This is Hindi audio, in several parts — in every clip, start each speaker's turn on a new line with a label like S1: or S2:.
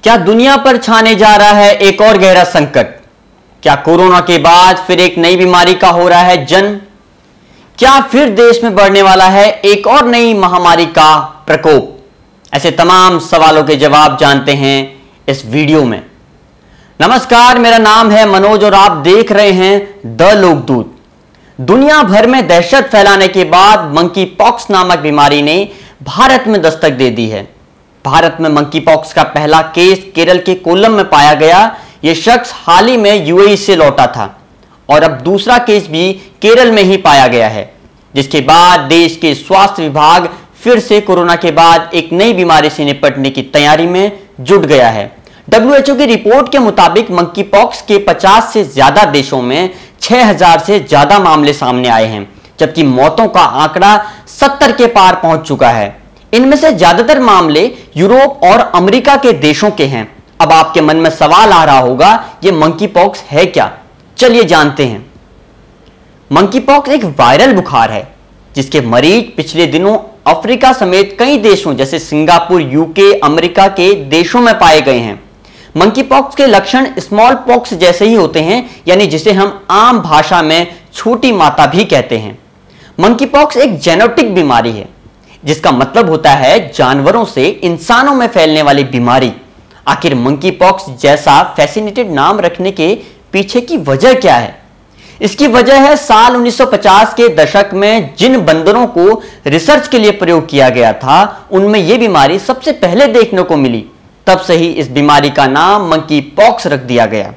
S1: क्या दुनिया पर छाने जा रहा है एक और गहरा संकट? क्या कोरोना के बाद फिर एक नई बीमारी का हो रहा है जन्म? क्या फिर देश में बढ़ने वाला है एक और नई महामारी का प्रकोप? ऐसे तमाम सवालों के जवाब जानते हैं इस वीडियो में। नमस्कार, मेरा नाम है मनोज और आप देख रहे हैं द लोकदूत। दुनिया भर में दहशत फैलाने के बाद मंकी पॉक्स नामक बीमारी ने भारत में दस्तक दे दी है। भारत में मंकी पॉक्स का पहला केस केरल के कोल्लम में पाया गया। यह शख्स हाल ही में यूएई से लौटा था और अब दूसरा केस भी केरल में ही पाया गया है, जिसके बाद देश के स्वास्थ्य विभाग फिर से कोरोना के बाद एक नई बीमारी से निपटने की तैयारी में जुट गया है। WHO की रिपोर्ट के मुताबिक मंकी पॉक्स के 50 से ज्यादा देशों में 6000 से ज्यादा मामले सामने आए हैं, जबकि मौतों का आंकड़ा 70 के पार पहुंच चुका है। इनमें से ज्यादातर मामले यूरोप और अमेरिका के देशों के हैं। अब आपके मन में सवाल आ रहा होगा, यह मंकी पॉक्स है क्या? चलिए जानते हैं। मंकी पॉक्स एक वायरल बुखार है जिसके मरीज पिछले दिनों अफ्रीका समेत कई देशों जैसे सिंगापुर, यूके, अमेरिका के देशों में पाए गए हैं। मंकी पॉक्स के लक्षण स्मॉल पॉक्स जैसे ही होते हैं, यानी जिसे हम आम भाषा में छोटी माता भी कहते हैं। मंकी पॉक्स एक जेनेटिक बीमारी है, जिसका मतलब होता है जानवरों से इंसानों में फैलने वाली बीमारी। आखिर मंकी पॉक्स जैसा फैसिनेटेड नाम रखने के पीछे की वजह क्या है? इसकी वजह है साल 1950 के दशक में जिन बंदरों को रिसर्च के लिए प्रयोग किया गया था, उनमें यह बीमारी सबसे पहले देखने को मिली। तब से ही इस बीमारी का नाम मंकी पॉक्स रख दिया गया।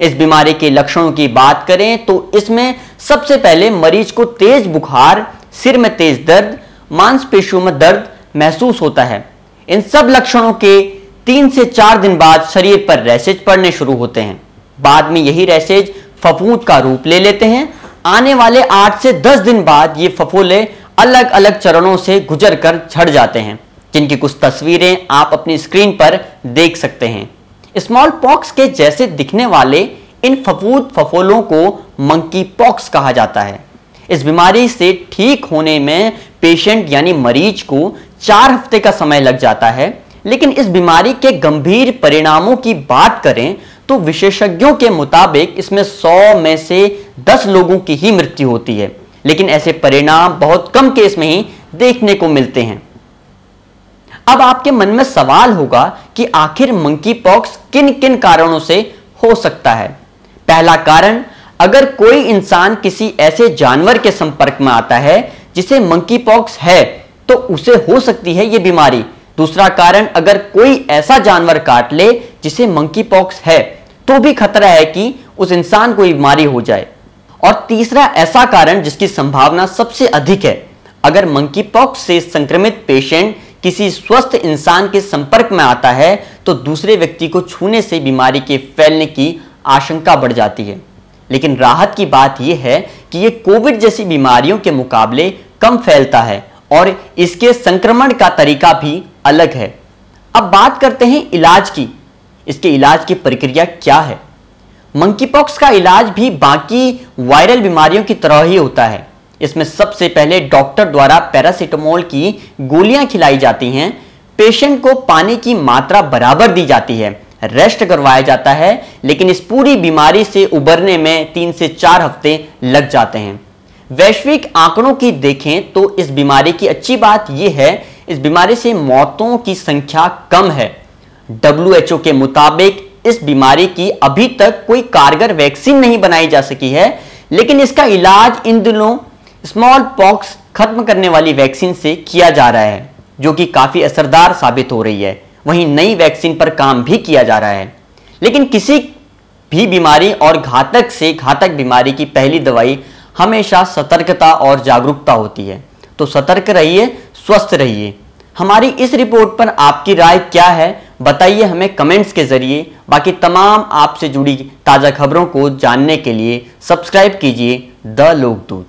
S1: इस बीमारी के लक्षणों की बात करें तो इसमें सबसे पहले मरीज को तेज बुखार, सिर में तेज दर्द, मांसपेशियों में दर्द महसूस होता है। इन सब लक्षणों के 3 से 4 दिन बाद शरीर पर रैशेज पड़ने शुरू होते हैं। बाद में यही रैशेज फफूंद का रूप ले लेते हैं। आने वाले 8 से 10 दिन बाद ये फफोले अलग अलग चरणों से गुजर कर झड़ जाते हैं, जिनकी कुछ तस्वीरें आप अपनी स्क्रीन पर देख सकते हैं। स्मॉल पॉक्स के जैसे दिखने वाले इन फफूंद फफोलों को मंकी पॉक्स कहा जाता है। इस बीमारी से ठीक होने में पेशेंट यानी मरीज को 4 हफ्ते का समय लग जाता है। लेकिन इस बीमारी के गंभीर परिणामों की बात करें तो विशेषज्ञों के मुताबिक इसमें 100 में से 10 लोगों की ही मृत्यु होती है। लेकिन ऐसे परिणाम बहुत कम केस में ही देखने को मिलते हैं। अब आपके मन में सवाल होगा कि आखिर मंकी पॉक्स किन किन कारणों से हो सकता है। पहला कारण, अगर कोई इंसान किसी ऐसे जानवर के संपर्क में आता है जिसे मंकी पॉक्स है तो उसे हो सकती है यह बीमारी। दूसरा कारण, अगर कोई ऐसा जानवर काट ले जिसे मंकी पॉक्स है तो भी खतरा है कि उस इंसान को बीमारी हो जाए। और तीसरा ऐसा कारण जिसकी संभावना सबसे अधिक है, अगर मंकी पॉक्स से संक्रमित पेशेंट किसी स्वस्थ इंसान के संपर्क में आता है तो दूसरे व्यक्ति को छूने से बीमारी के फैलने की आशंका बढ़ जाती है। लेकिन राहत की बात यह है कि यह कोविड जैसी बीमारियों के मुकाबले कम फैलता है और इसके संक्रमण का तरीका भी अलग है। अब बात करते हैं इलाज की। इसके इलाज की प्रक्रिया क्या है? मंकी पॉक्स का इलाज भी बाकी वायरल बीमारियों की तरह ही होता है। इसमें सबसे पहले डॉक्टर द्वारा पैरासीटामोल की गोलियां खिलाई जाती हैं। पेशेंट को पानी की मात्रा बराबर दी जाती है, रेस्ट करवाया जाता है। लेकिन इस पूरी बीमारी से उबरने में 3 से 4 हफ्ते लग जाते हैं। वैश्विक आंकड़ों की देखें तो इस बीमारी की अच्छी बात यह है, इस बीमारी से मौतों की संख्या कम है। WHO के मुताबिक इस बीमारी की अभी तक कोई कारगर वैक्सीन नहीं बनाई जा सकी है, लेकिन इसका इलाज इन दिनों स्मॉल पॉक्स खत्म करने वाली वैक्सीन से किया जा रहा है, जो कि काफी असरदार साबित हो रही है। वहीं नई वैक्सीन पर काम भी किया जा रहा है। लेकिन किसी भी बीमारी और घातक से घातक बीमारी की पहली दवाई हमेशा सतर्कता और जागरूकता होती है। तो सतर्क रहिए, स्वस्थ रहिए। हमारी इस रिपोर्ट पर आपकी राय क्या है, बताइए हमें कमेंट्स के जरिए। बाकी तमाम आपसे जुड़ी ताज़ा खबरों को जानने के लिए सब्सक्राइब कीजिए द लोकदूत।